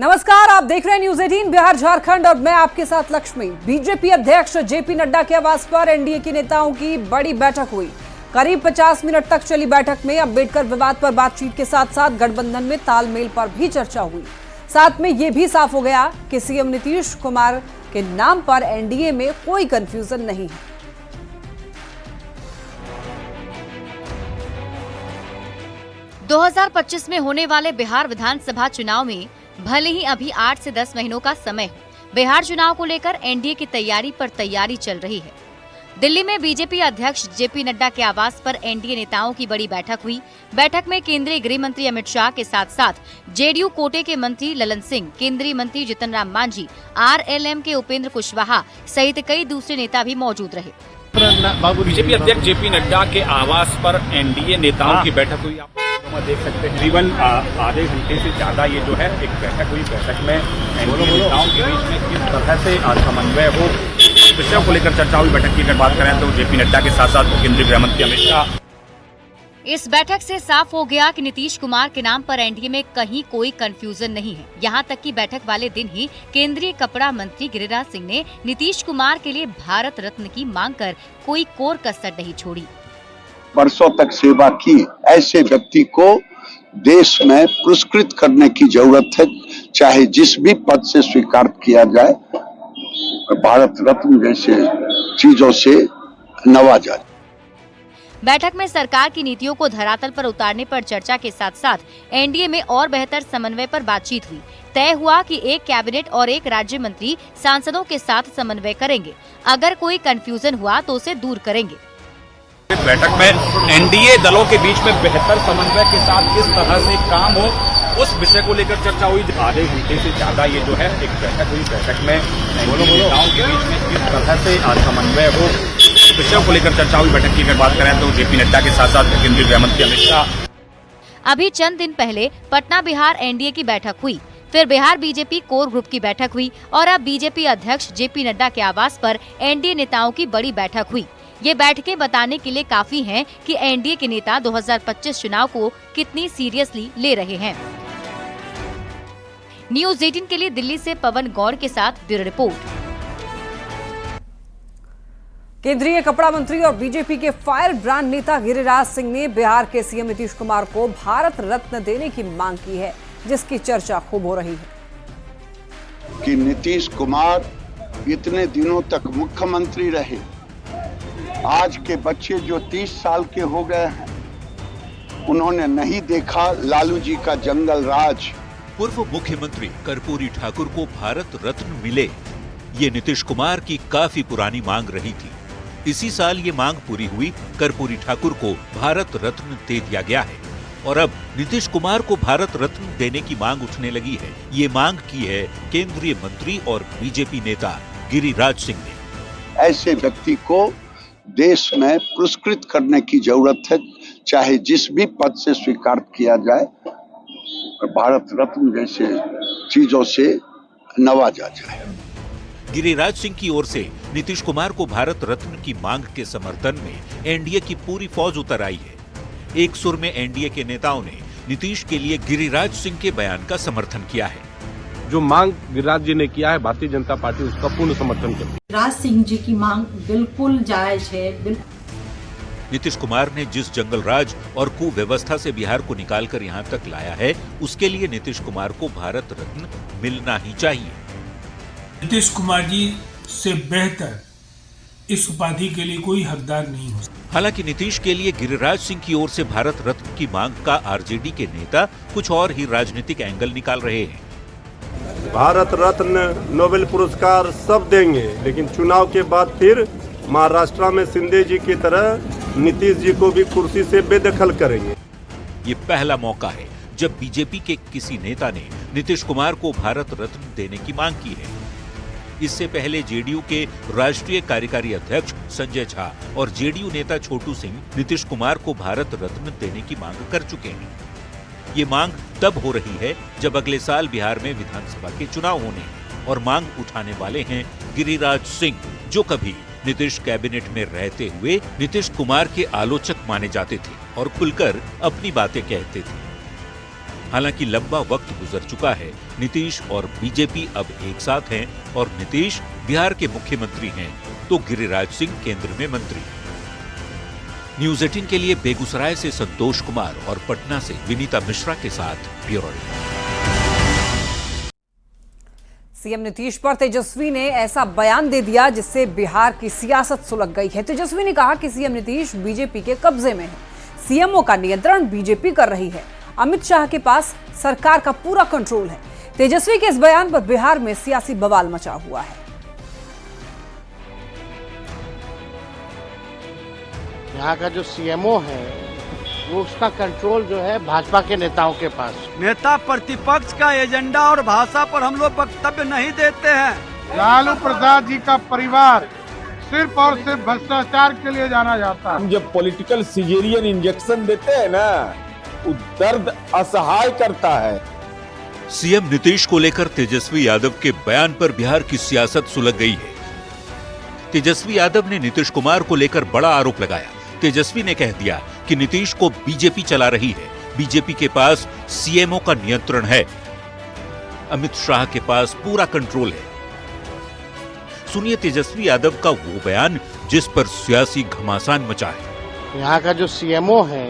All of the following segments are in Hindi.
नमस्कार, आप देख रहे हैं न्यूज 18 बिहार झारखंड और मैं आपके साथ लक्ष्मी। बीजेपी अध्यक्ष जेपी नड्डा के आवास पर एनडीए के नेताओं की बड़ी बैठक हुई। करीब 50 मिनट तक चली बैठक में अंबेडकर विवाद पर बातचीत के साथ साथ गठबंधन में तालमेल पर भी चर्चा हुई। साथ में यह भी साफ हो गया कि सीएम नीतीश कुमार के नाम पर एनडीए में कोई कंफ्यूजन नहीं है। दो 2025 में होने वाले बिहार विधानसभा चुनाव में भले ही अभी 8 से 10 महीनों का समय हो, बिहार चुनाव को लेकर एनडीए की तैयारी चल रही है। दिल्ली में बीजेपी अध्यक्ष जेपी नड्डा के आवास पर एनडीए नेताओं की बड़ी बैठक हुई। बैठक में केंद्रीय गृह मंत्री अमित शाह के साथ साथ जेडीयू कोटे के मंत्री ललन सिंह, केंद्रीय मंत्री जीतन राम मांझी, आरएलएम के उपेंद्र कुशवाहा सहित कई दूसरे नेता भी मौजूद रहे। बीजेपी अध्यक्ष जेपी नड्डा के आवास पर एनडीए नेताओं की बैठक हुई। आप देख सकते हैं करीबन आधे घंटे से ज्यादा ये जो है एक बैठक हुई। बैठक में एनडीए नेताओं के बीच में किस तरह से समन्वय हो, विषयों को लेकर चर्चा हुई। बैठक की अगर बात करें तो जेपी नड्डा के साथ साथ केंद्रीय गृह मंत्री अमित शाह। इस बैठक से साफ हो गया कि नीतीश कुमार के नाम पर एनडीए में कहीं कोई कंफ्यूजन नहीं है। यहां तक कि बैठक वाले दिन ही केंद्रीय कपड़ा मंत्री गिरिराज सिंह ने नीतीश कुमार के लिए भारत रत्न की मांग कर कोई कोर कसर नहीं छोड़ी। वर्षों तक सेवा की ऐसे व्यक्ति को देश में पुरस्कृत करने की जरूरत है, चाहे जिस भी पद से स्वीकार किया जाए, भारत रत्न जैसे चीजों से नवाजा। बैठक में सरकार की नीतियों को धरातल पर उतारने पर चर्चा के साथ साथ एनडीए में और बेहतर समन्वय पर बातचीत हुई। तय हुआ कि एक कैबिनेट और एक राज्य मंत्री सांसदों के साथ समन्वय करेंगे। अगर कोई कंफ्यूजन हुआ तो उसे दूर करेंगे। बैठक में एनडीए दलों के बीच में बेहतर समन्वय के साथ किस तरह से काम हो, उस विषय को लेकर चर्चा हुई। आधे घंटे से ज्यादा ये जो है एक बैठक हुई। बैठक में एनडीए नेताओं के बीच में किस तरह से समन्वय हो, विषयों को लेकर चर्चा हुई। बैठक की अगर बात करें तो जेपी नड्डा के साथ साथ केंद्रीय गृह मंत्री अमित शाह। अभी चंद दिन पहले पटना बिहार एनडीए की बैठक हुई, फिर बिहार बीजेपी कोर ग्रुप की बैठक हुई और अब बीजेपी अध्यक्ष जेपी नड्डा के आवास पर एनडीए नेताओं की बड़ी बैठक हुई। ये बैठकें बताने के लिए काफी हैं कि एनडीए के नेता 2025 चुनाव को कितनी सीरियसली ले रहे हैं। न्यूज 18 के लिए दिल्ली से पवन गौड़ के साथ ब्यूरो रिपोर्ट। केंद्रीय कपड़ा मंत्री और बीजेपी के फायर ब्रांड नेता गिरिराज सिंह ने बिहार के सीएम नीतीश कुमार को भारत रत्न देने की मांग की है, जिसकी चर्चा खूब हो रही है कि नीतीश कुमार इतने दिनों तक मुख्यमंत्री रहे, आज के बच्चे जो 30 साल के हो गए हैं, उन्होंने नहीं देखा लालू जी का जंगल राज। पूर्व मुख्यमंत्री कर्पूरी ठाकुर को भारत रत्न मिले, ये नीतीश कुमार की काफी पुरानी मांग रही थी। इसी साल ये मांग पूरी हुई, कर्पूरी ठाकुर को भारत रत्न दे दिया गया है और अब नीतीश कुमार को भारत रत्न देने की मांग उठने लगी है। ये मांग की है केंद्रीय मंत्री और बीजेपी नेता गिरिराज सिंह ने। ऐसे व्यक्ति को देश में पुरस्कृत करने की जरूरत है, चाहे जिस भी पद से स्वीकार किया जाए, भारत रत्न जैसे चीजों से नवाजा जाए। गिरिराज सिंह की ओर से नीतीश कुमार को भारत रत्न की मांग के समर्थन में एनडीए की पूरी फौज उतर आई है। एक सुर में एनडीए के नेताओं ने नीतीश के लिए गिरिराज सिंह के बयान का समर्थन किया है। जो मांग गिरिराज जी ने किया है, भारतीय जनता पार्टी उसका पूर्ण समर्थन करती है। गिरिराज सिंह जी की मांग बिल्कुल जायज है। नीतीश कुमार ने जिस जंगल राज और कुव्यवस्था से बिहार को निकालकर यहाँ तक लाया है, उसके लिए नीतीश कुमार को भारत रत्न मिलना ही चाहिए। नीतीश कुमार जी से बेहतर इस उपाधि के लिए कोई हकदार नहीं हो सकता। हालांकि नीतीश के लिए गिरिराज सिंह की ओर से भारत रत्न की मांग का आरजेडी के नेता कुछ और ही राजनीतिक एंगल निकाल रहे हैं। भारत रत्न, नोबेल पुरस्कार सब देंगे, लेकिन चुनाव के बाद फिर महाराष्ट्र में शिंदे जी की तरह नीतीश जी को भी कुर्सी से बेदखल करेंगे। ये पहला मौका है जब बीजेपी के किसी नेता ने नीतीश कुमार को भारत रत्न देने की मांग की है। इससे पहले जेडीयू के राष्ट्रीय कार्यकारी अध्यक्ष संजय झा और जेडीयू नेता छोटू सिंह नीतीश कुमार को भारत रत्न देने की मांग कर चुके हैं। ये मांग तब हो रही है जब अगले साल बिहार में विधानसभा के चुनाव होने हैं और मांग उठाने वाले हैं गिरिराज सिंह, जो कभी नीतीश कैबिनेट में रहते हुए नीतीश कुमार के आलोचक माने जाते थे और खुलकर अपनी बातें कहते थे। हालांकि लंबा वक्त गुजर चुका है। नीतीश और बीजेपी अब एक साथ हैं और नीतीश बिहार के मुख्यमंत्री हैं तो गिरिराज सिंह केंद्र में मंत्री। न्यूज़ 18 के लिए बेगूसराय से संतोष कुमार और पटना से विनीता मिश्रा के साथ ब्यूरो रिपोर्ट। सीएम नीतीश पर तेजस्वी ने ऐसा बयान दे दिया जिससे बिहार की सियासत सुलग गई है। तेजस्वी ने कहा कि सीएम नीतीश बीजेपी के कब्जे में है, सीएमओ का नियंत्रण बीजेपी कर रही है, अमित शाह के पास सरकार का पूरा कंट्रोल है। तेजस्वी के इस बयान पर बिहार में सियासी बवाल मचा हुआ है। यहाँ का जो सीएमओ है वो उसका कंट्रोल जो है भाजपा के नेताओं के पास। नेता प्रतिपक्ष का एजेंडा और भाषा पर हम लोग वक्तव्य नहीं देते हैं। लालू प्रसाद जी का परिवार सिर्फ और सिर्फ भ्रष्टाचार के लिए जाना जाता है। हम जब पॉलिटिकल सिजेरियन इंजेक्शन देते हैं ना, वो दर्द असहाय करता है। सीएम नीतीश को लेकर तेजस्वी यादव के बयान पर बिहार की सियासत सुलग गई है। तेजस्वी यादव ने नीतीश कुमार को लेकर बड़ा आरोप लगाया। तेजस्वी ने कह दिया कि नीतीश को बीजेपी चला रही है, बीजेपी के पास सीएमओ का नियंत्रण है, अमित शाह के पास पूरा कंट्रोल है। सुनिए तेजस्वी यादव का वो बयान जिस पर सियासी घमासान मचा है। यहाँ का जो सीएमओ है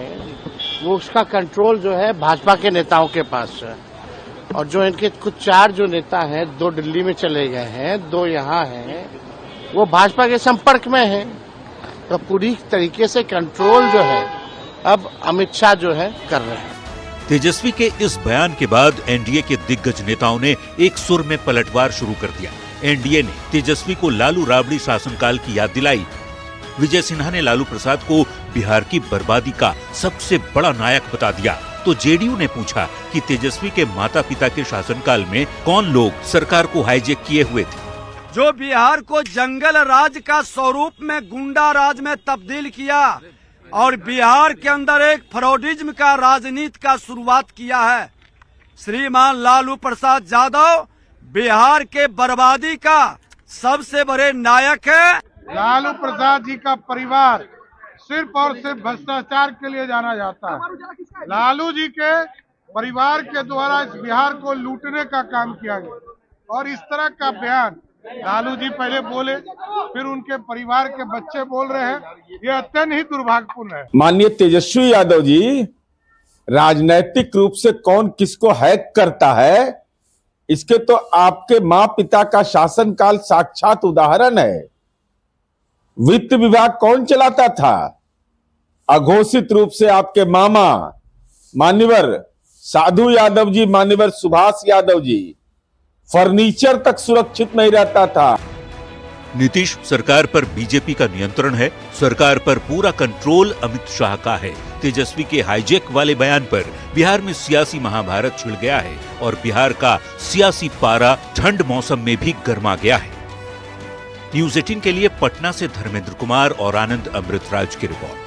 वो उसका कंट्रोल जो है भाजपा के नेताओं के पास है और जो इनके कुछ 4 जो नेता हैं, 2 दिल्ली में चले गए हैं, 2 यहाँ हैं, वो भाजपा के संपर्क में है। तो पूरी तरीके से कंट्रोल जो है अब अमित शाह जो है कर रहे हैं। तेजस्वी के इस बयान के बाद एनडीए के दिग्गज नेताओं ने एक सुर में पलटवार शुरू कर दिया। एनडीए ने तेजस्वी को लालू राबड़ी शासनकाल की याद दिलाई। विजय सिन्हा ने लालू प्रसाद को बिहार की बर्बादी का सबसे बड़ा नायक बता दिया। तो जेडीयू ने पूछा कि तेजस्वी के माता पिता के शासनकाल में कौन लोग सरकार को हाईजेक किए हुए थे। जो बिहार को जंगल राज का स्वरूप में गुंडा राज में तब्दील किया और बिहार के अंदर एक फ्रॉडिज्म का राजनीति का शुरुआत किया है। श्रीमान लालू प्रसाद यादव बिहार के बर्बादी का सबसे बड़े नायक है। लालू प्रसाद जी का परिवार सिर्फ और सिर्फ भ्रष्टाचार के लिए जाना जाता है। लालू जी के परिवार के द्वारा इस बिहार को लूटने का काम किया गया और इस तरह का बयान लालू जी पहले बोले, फिर उनके परिवार के बच्चे बोल रहे हैं, ये अत्यंत ही दुर्भाग्यपूर्ण है। माननीय तेजस्वी यादव जी, राजनैतिक रूप से कौन किसको हैक करता है, इसके तो आपके माँ पिता का शासनकाल साक्षात उदाहरण है। वित्त विभाग कौन चलाता था? अघोषित रूप से आपके मामा मान्यवर साधु यादव जी, मान्यवर सुभाष यादव जी। फर्नीचर तक सुरक्षित नहीं रहता था। नीतीश सरकार पर बीजेपी का नियंत्रण है, सरकार पर पूरा कंट्रोल अमित शाह का है। तेजस्वी के हाईजेक वाले बयान पर बिहार में सियासी महाभारत छिड़ गया है और बिहार का सियासी पारा ठंड मौसम में भी गर्मा गया है। न्यूज़ 18 के लिए पटना से धर्मेंद्र कुमार और आनंद अमृतराज की रिपोर्ट।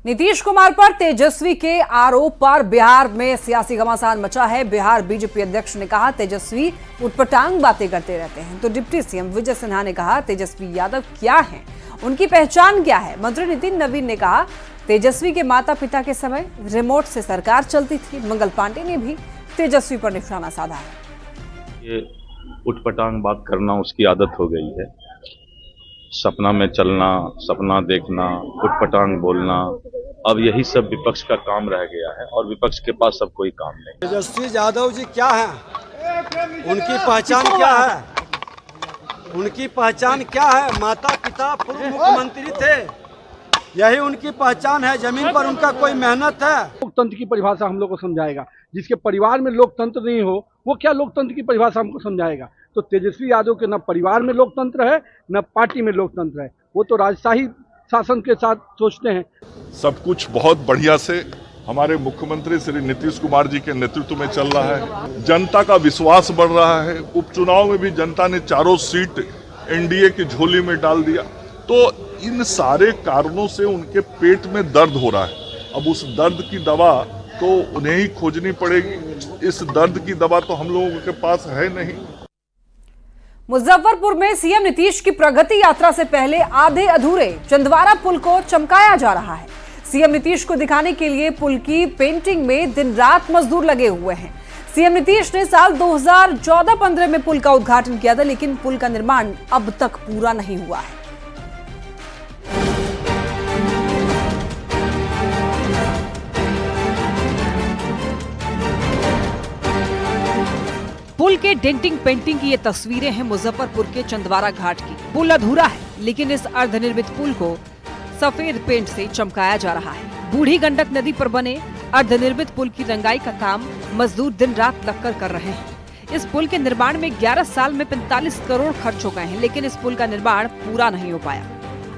नीतीश कुमार पर तेजस्वी के आरोप पर बिहार में सियासी घमासान मचा है। बिहार बीजेपी अध्यक्ष ने कहा तेजस्वी उटपटांग बातें करते रहते हैं। तो डिप्टी सीएम विजय सिन्हा ने कहा तेजस्वी यादव क्या हैं, उनकी पहचान क्या है। मंत्री नितिन नवीन ने कहा तेजस्वी के माता पिता के समय रिमोट से सरकार चलती थी। मंगल पांडे ने भी तेजस्वी पर निशाना साधा है। ये उटपटांग बात करना उसकी आदत हो गई है। सपना में चलना, सपना देखना, उटपटांग बोलना, अब यही सब विपक्ष का काम रह गया है और विपक्ष के पास सब कोई काम नहीं। तेजस्वी यादव जी क्या हैं, उनकी पहचान क्या है, उनकी पहचान क्या है? माता पिता पूर्व मुख्यमंत्री थे, यही उनकी पहचान है। जमीन पर उनका कोई मेहनत है। लोकतंत्र की परिभाषा हम लोग को समझाएगा। जिसके परिवार में लोकतंत्र नहीं हो वो क्या लोकतंत्र की परिभाषा हमको समझाएगा? तो तेजस्वी यादव के न परिवार में लोकतंत्र है न पार्टी में लोकतंत्र है। वो तो राजशाही शासन के साथ सोचते हैं। सब कुछ बहुत बढ़िया से हमारे मुख्यमंत्री श्री नीतीश कुमार जी के नेतृत्व में चल रहा है। जनता का विश्वास बढ़ रहा है। उपचुनाव में भी जनता ने 4 सीट एनडीए की झोली में डाल दिया। तो इन सारे कारणों से उनके पेट में दर्द हो रहा है। अब उस दर्द की दवा तो उन्हें ही खोजनी पड़ेगी। इस दर्द की दवा तो हम लोगों के पास है नहीं। मुजफ्फरपुर में सीएम नीतीश की प्रगति यात्रा से पहले आधे अधूरे चंदवारा पुल को चमकाया जा रहा है। सीएम नीतीश को दिखाने के लिए पुल की पेंटिंग में दिन रात मजदूर लगे हुए हैं। सीएम नीतीश ने साल 2014-15 में पुल का उद्घाटन किया था, लेकिन पुल का निर्माण अब तक पूरा नहीं हुआ है। पुल के डेंटिंग पेंटिंग की ये तस्वीरें हैं मुजफ्फरपुर के चंदवारा घाट की। पुल अधूरा है, लेकिन इस अर्धनिर्मित पुल को सफेद पेंट से चमकाया जा रहा है। बूढ़ी गंडक नदी पर बने अर्धनिर्मित पुल की रंगाई का काम मजदूर दिन रात लगकर कर रहे हैं। इस पुल के निर्माण में 11 साल में 45 करोड़ खर्च हो गए हैं, लेकिन इस पुल का निर्माण पूरा नहीं हो पाया।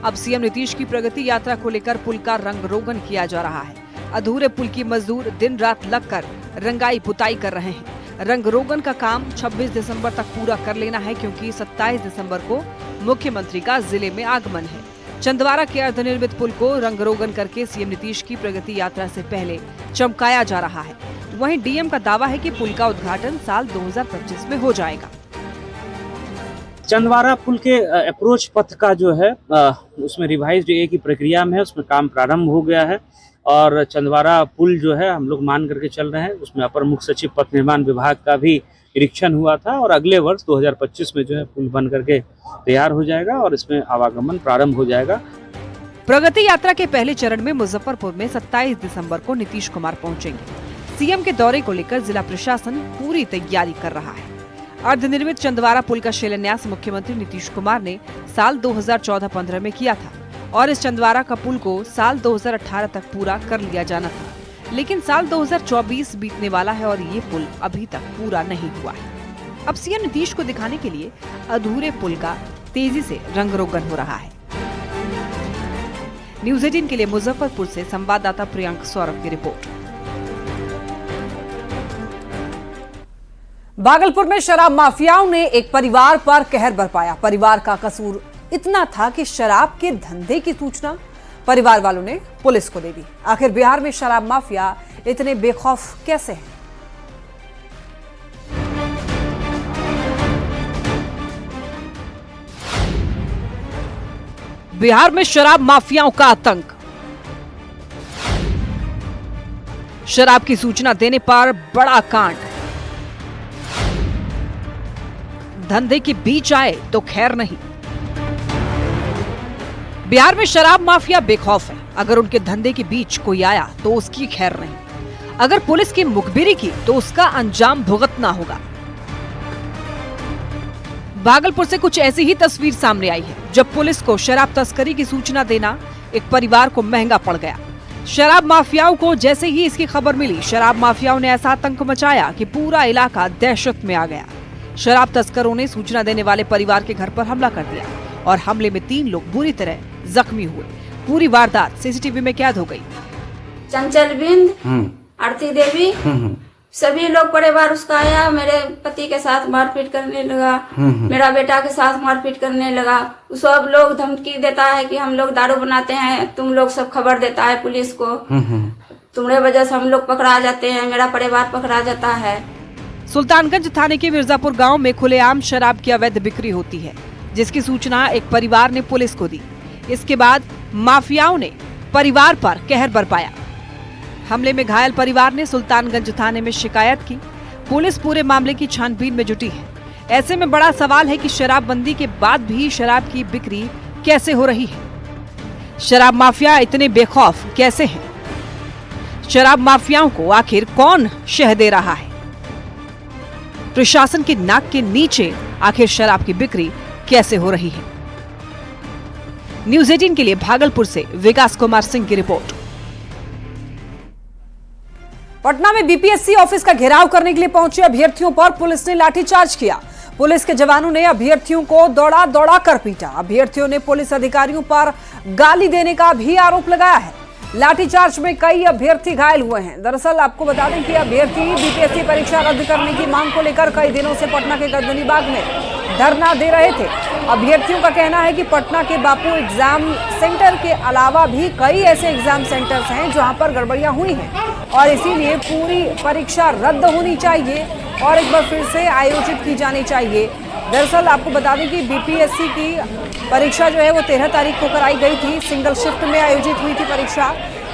अब सीएम नीतीश की प्रगति यात्रा को लेकर पुल का रंग रोगन किया जा रहा है। अधूरे पुल की मजदूर दिन रात लगकर रंगाई पुताई कर रहे हैं। रंग रोगन का काम 26 दिसंबर तक पूरा कर लेना है, क्योंकि 27 दिसंबर को मुख्यमंत्री का जिले में आगमन है। चंदवारा के अर्धनिर्मित पुल को रंग रोगन करके सीएम नीतीश की प्रगति यात्रा से पहले चमकाया जा रहा है। वहीं डीएम का दावा है कि पुल का उद्घाटन साल 2025 में हो जाएगा। चंदवारा पुल के अप्रोच पथ का जो है उसमें रिवाइज्ड ए की प्रक्रिया में है, उसमें काम प्रारंभ हो गया है और चंदवारा पुल जो है हम लोग मान करके चल रहे हैं। उसमें अपर मुख्य सचिव पथ निर्माण विभाग का भी निरीक्षण हुआ था और अगले वर्ष 2025 में जो है पुल बन करके तैयार हो जाएगा और इसमें आवागमन प्रारंभ हो जाएगा। प्रगति यात्रा के पहले चरण में मुजफ्फरपुर में 27 दिसंबर को नीतीश कुमार पहुंचेंगे। सीएम के दौरे को लेकर जिला प्रशासन पूरी तैयारी कर रहा है। अर्धनिर्मित चंदवारा पुल का शिलान्यास मुख्यमंत्री नीतीश कुमार ने साल 2014-15 में किया था और इस चंदवारा का पुल को साल 2018 तक पूरा कर लिया जाना था, लेकिन साल 2024 बीतने वाला है और ये पुल अभी तक पूरा नहीं हुआ है। अब सीएम नीतीश को दिखाने के लिए अधूरे पुल का तेजी से रंग रोगन हो रहा है। न्यूज़ 18 के लिए मुजफ्फरपुर से संवाददाता प्रियंक सौरभ की रिपोर्ट। भागलपुर में शराब माफियाओं ने एक परिवार पर कहर बरपाया। परिवार का कसूर इतना था कि शराब के धंधे की सूचना परिवार वालों ने पुलिस को दे दी। आखिर बिहार में शराब माफिया इतने बेखौफ कैसे हैं? बिहार में शराब माफियाओं का आतंक। शराब की सूचना देने पर बड़ा कांड। धंधे के बीच आए तो खैर नहीं। बिहार में शराब माफिया बेखौफ है। अगर उनके धंधे के बीच कोई आया तो उसकी खैर नहीं। अगर पुलिस की मुखबिरी की तो उसका अंजाम भुगतना होगा। भागलपुर से कुछ ऐसी ही तस्वीर सामने आई है, जब पुलिस को शराब तस्करी की सूचना देना एक परिवार को महंगा पड़ गया। शराब माफियाओं को जैसे ही इसकी खबर मिली, शराब माफियाओं ने ऐसा आतंक मचाया कि पूरा इलाका दहशत में आ गया। शराब तस्करों ने सूचना देने वाले परिवार के घर पर हमला कर दिया और हमले में 3 लोग बुरी तरह जख्मी हुए। पूरी वारदात सीसीटीवी में कैद हो गई। चंचल बिंद, आरती देवी, सभी लोग परिवार उसका आया। मेरे पति के साथ मारपीट करने लगा, मेरा बेटा के साथ मारपीट करने लगा। सब लोग धमकी देता है कि हम लोग दारू बनाते हैं, तुम लोग सब खबर देता है पुलिस को, तुम्हारे वजह से हम लोग पकड़ा जाते हैं, मेरा परिवार पकड़ा जाता है। सुल्तानगंज थाने के मिर्जापुर गांव में खुलेआम शराब की अवैध बिक्री होती है, जिसकी सूचना एक परिवार ने पुलिस को दी। इसके बाद माफियाओं ने परिवार पर कहर बरपाया। हमले में घायल परिवार ने सुल्तानगंज थाने में शिकायत की। पुलिस पूरे मामले की छानबीन में जुटी है। ऐसे में बड़ा सवाल है कि शराबबंदी के बाद भी शराब की बिक्री कैसे हो रही है? शराब माफिया इतने बेखौफ कैसे हैं? शराब माफियाओं को आखिर कौन शह दे रहा है? प्रशासन की नाक के नीचे आखिर शराब की बिक्री कैसे हो रही है? न्यूज़ 18 के लिए भागलपुर से विकास कुमार सिंह की रिपोर्ट। पटना में बीपीएससी ऑफिस का घेराव करने के लिए पहुंचे अभ्यर्थियों पर पुलिस ने लाठीचार्ज किया। पुलिस के जवानों ने अभ्यर्थियों को दौड़ा दौड़ा कर पीटा। अभ्यर्थियों ने पुलिस अधिकारियों पर गाली देने का भी आरोप लगाया है। लाठीचार्ज में कई अभ्यर्थी घायल हुए हैं। दरअसल आपको बता दें कि अभ्यर्थी बीपीएससी परीक्षा रद्द करने की मांग को लेकर कई दिनों से पटना के गर्दनीबाग में धरना दे रहे थे। अभ्यर्थियों का कहना है कि पटना के बापू एग्जाम सेंटर के अलावा भी कई ऐसे एग्जाम सेंटर्स हैं जहां पर गड़बड़ियां हुई हैं और इसीलिए पूरी परीक्षा रद्द होनी चाहिए और एक बार फिर से आयोजित की जानी चाहिए। दरअसल आपको बता दें कि बीपीएससी की परीक्षा जो है वो 13 तारीख को कराई गई थी। सिंगल शिफ्ट में आयोजित हुई थी परीक्षा।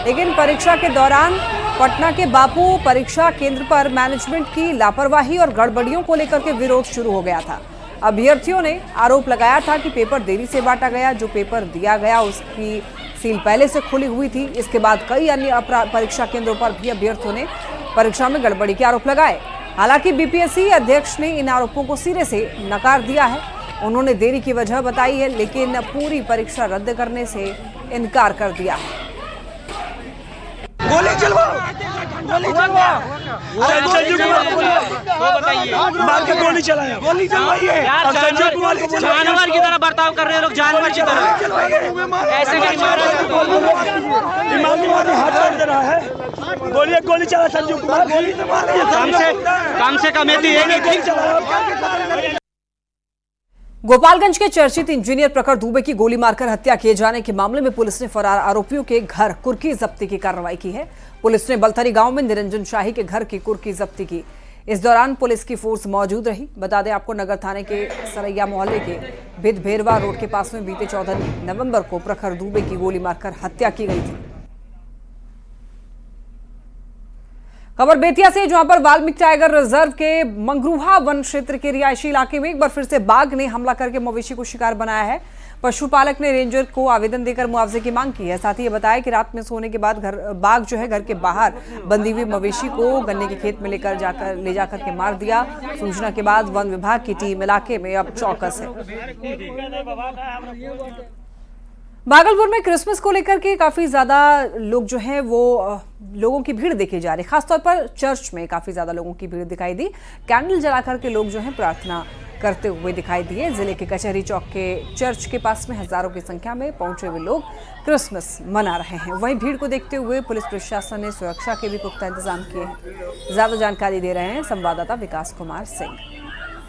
लेकिन परीक्षा के दौरान पटना के बापू परीक्षा केंद्र पर मैनेजमेंट की लापरवाही और गड़बड़ियों को लेकर के विरोध शुरू हो गया था। अभ्यर्थियों ने आरोप लगाया था कि पेपर देरी से बांटा गया, जो पेपर दिया गया उसकी सील पहले से खुली हुई थी। इसके बाद कई अन्य परीक्षा केंद्रों पर भी अभ्यर्थियों ने परीक्षा में गड़बड़ी के आरोप लगाए। हालांकि बीपीएससी अध्यक्ष ने इन आरोपों को सिरे से नकार दिया है। उन्होंने देरी की वजह बताई है, लेकिन पूरी परीक्षा रद्द करने से इनकार कर दिया है। गोली चलवाओ, गोली चलवाओ, मार के गोली चलाया, गोली चलवाइए। संजय कुमार को जानवर की तरह बर्ताव कर रहे हैं लोग, जानवर की तरह। ऐसे नहीं मारा, हाथ काट दे रहा है। गोली चला संजय कुमार, कम से कम एक चला। गोपालगंज के चर्चित इंजीनियर प्रखर दुबे की गोली मारकर हत्या किए जाने के मामले में पुलिस ने फरार आरोपियों के घर कुर्की जब्ती की कार्रवाई की है। पुलिस ने बलथरी गांव में निरंजन शाही के घर की कुर्की जब्ती की। इस दौरान पुलिस की फोर्स मौजूद रही। बता दें आपको, नगर थाने के सरैया मोहल्ले के भिदभेरवा रोड के पास में बीते 14 नवंबर को प्रखर दुबे की गोली मारकर हत्या की गई थी। खबर बेतिया से, जहां पर वाल्मीकि टाइगर रिजर्व के मंगरूहा वन क्षेत्र के रिहायशी इलाके में एक बार फिर से बाघ ने हमला करके मवेशी को शिकार बनाया है। पशुपालक ने रेंजर को आवेदन देकर मुआवजे की मांग की है। साथ ही ये बताया कि रात में सोने के बाद बाघ जो है घर के बाहर बंधी हुई मवेशी को गन्ने के खेत में ले जाकर के मार दिया। सूचना के बाद वन विभाग की टीम इलाके में अब चौकस है। भागलपुर में क्रिसमस को लेकर के काफी ज्यादा लोग जो हैं वो लोगों की भीड़ देखी जा रही। खासतौर पर चर्च में काफी ज्यादा लोगों की भीड़ दिखाई दी। कैंडल जलाकर के लोग जो हैं प्रार्थना करते हुए दिखाई दिए। जिले के कचहरी चौक के चर्च के पास में हजारों की संख्या में पहुंचे हुए लोग क्रिसमस मना रहे हैं। वहीं भीड़ को देखते हुए पुलिस प्रशासन ने सुरक्षा के भी पुख्ता इंतजाम किए हैं। ज्यादा जानकारी दे रहे हैं संवाददाता विकास कुमार सिंह।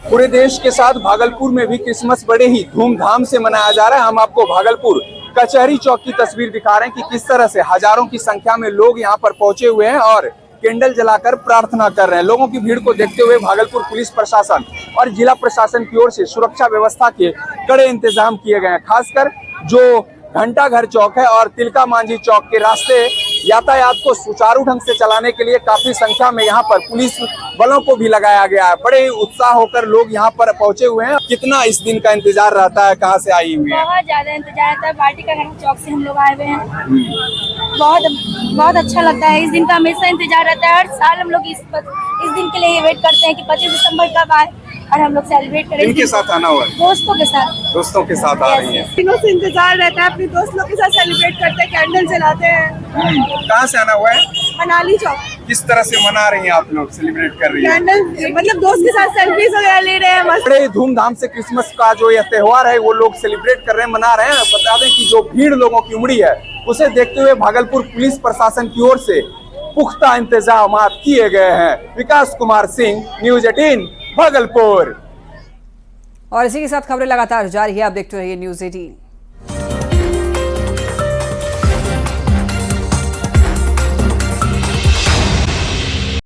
पूरे देश के साथ भागलपुर में भी क्रिसमस बड़े ही धूमधाम से मनाया जा रहा है। हम आपको भागलपुर कचहरी चौक की तस्वीर दिखा रहे हैं कि किस तरह से हजारों की संख्या में लोग यहाँ पर पहुंचे हुए हैं और कैंडल जलाकर प्रार्थना कर रहे हैं। लोगों की भीड़ को देखते हुए भागलपुर पुलिस प्रशासन और जिला प्रशासन की ओर से सुरक्षा व्यवस्था के कड़े इंतजाम किए गए हैं। खासकर जो घंटा घर चौक है और तिलका मांझी चौक के रास्ते यातायात को सुचारू ढंग से चलाने के लिए काफी संख्या में यहाँ पर पुलिस बलों को भी लगाया गया है। बड़े ही उत्साह होकर लोग यहाँ पर पहुंचे हुए हैं। कितना इस दिन का इंतजार रहता है, कहाँ से आई हुई है? बहुत ज्यादा इंतजार रहता है। बाटी का घर चौक से हम लोग आए हुए हैं। बहुत अच्छा लगता है। इस दिन का हमेशा इंतजार रहता है। हर साल हम लोग इस दिन के लिए वेट करते हैं कि 25 दिसंबर कब आए और हम लोग सेलिब्रेट करें। इनके साथ आना हुआ है? दोस्तों के साथ। दोस्तों के साथ आ रही हैं। दिनों से इंतजार रहता है। अपने दोस्त लोग के साथ सेलिब्रेट करते हैं, कैंडल जलाते हैं। कहाँ से आना हुआ है? मनाली चौक। किस तरह से मना रही हैं आप लोग, सेलिब्रेट कर रही हैं? कैंडल मतलब दोस्त के साथ सेल्फीज वगैरह ले रहे हैं। बड़े धूमधाम से क्रिसमस का जो यह त्योहार है वो लोग सेलिब्रेट कर रहे हैं, मना रहे हैं। बता दें कि जो भीड़ लोगों की उमड़ी है उसे देखते हुए भागलपुर पुलिस प्रशासन की ओर से पुख्ता इंतजाम किए गए हैं। विकास कुमार सिंह, न्यूज 18 भागलपुर। और इसी के साथ खबरें लगातार जारी है। आप देखते रहिए न्यूज 18।